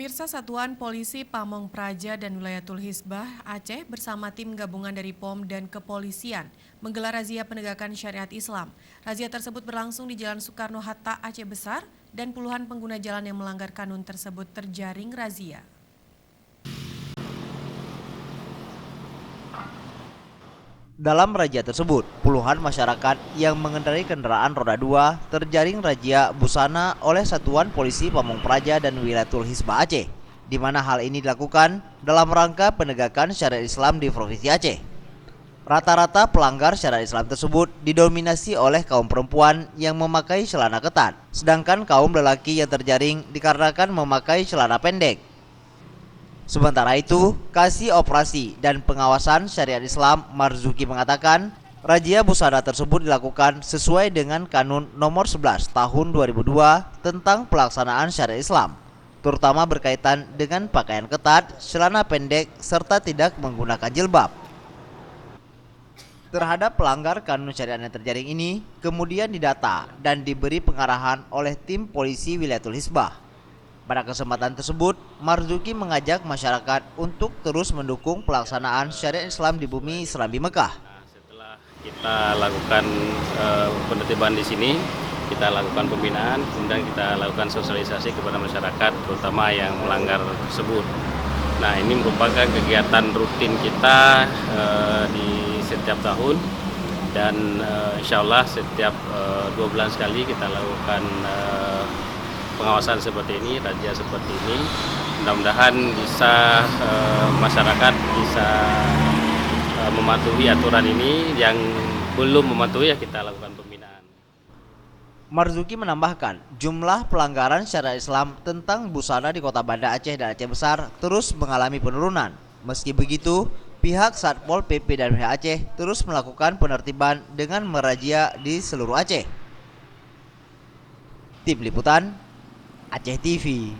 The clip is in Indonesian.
Pemirsa Satuan Polisi Pamong Praja dan Wilayatul Hisbah Aceh bersama tim gabungan dari POM dan Kepolisian menggelar razia penegakan syariat Islam. Razia tersebut berlangsung di Jalan Soekarno-Hatta Aceh Besar dan puluhan pengguna jalan yang melanggar kanun tersebut terjaring razia. Dalam razia tersebut, puluhan masyarakat yang mengendarai kendaraan roda 2 terjaring razia busana oleh Satuan Polisi Pamong Praja dan Wilayatul Hisbah Aceh, di mana hal ini dilakukan dalam rangka penegakan syariat Islam di Provinsi Aceh. Rata-rata pelanggar syariat Islam tersebut didominasi oleh kaum perempuan yang memakai celana ketat, sedangkan kaum lelaki yang terjaring dikarenakan memakai celana pendek. Sementara itu, Kasih Operasi dan Pengawasan Syariat Islam Marzuki mengatakan, razia busana tersebut dilakukan sesuai dengan Kanun Nomor 11 Tahun 2002 tentang pelaksanaan syariat Islam, terutama berkaitan dengan pakaian ketat, celana pendek, serta tidak menggunakan jilbab. Terhadap pelanggar kanun syariat yang terjaring ini, kemudian didata dan diberi pengarahan oleh tim polisi Wilayatul Hisbah. Pada kesempatan tersebut, Marzuki mengajak masyarakat untuk terus mendukung pelaksanaan syariat Islam di bumi Islam di Mekah. Setelah kita lakukan penertiban di sini, kita lakukan pembinaan, kemudian kita lakukan sosialisasi kepada masyarakat, terutama yang melanggar tersebut. Nah, ini merupakan kegiatan rutin kita di setiap tahun, dan insya Allah setiap 2 bulan sekali kita lakukan pengawasan seperti ini, razia seperti ini. Mudah-mudahan bisa masyarakat bisa mematuhi aturan ini. Yang belum mematuhi ya kita lakukan pembinaan. Marzuki menambahkan, jumlah pelanggaran syariat Islam tentang busana di Kota Banda Aceh dan Aceh Besar terus mengalami penurunan. Meski begitu, pihak Satpol PP dan pihak Aceh terus melakukan penertiban dengan merazia di seluruh Aceh. Tim Liputan Aceh TV.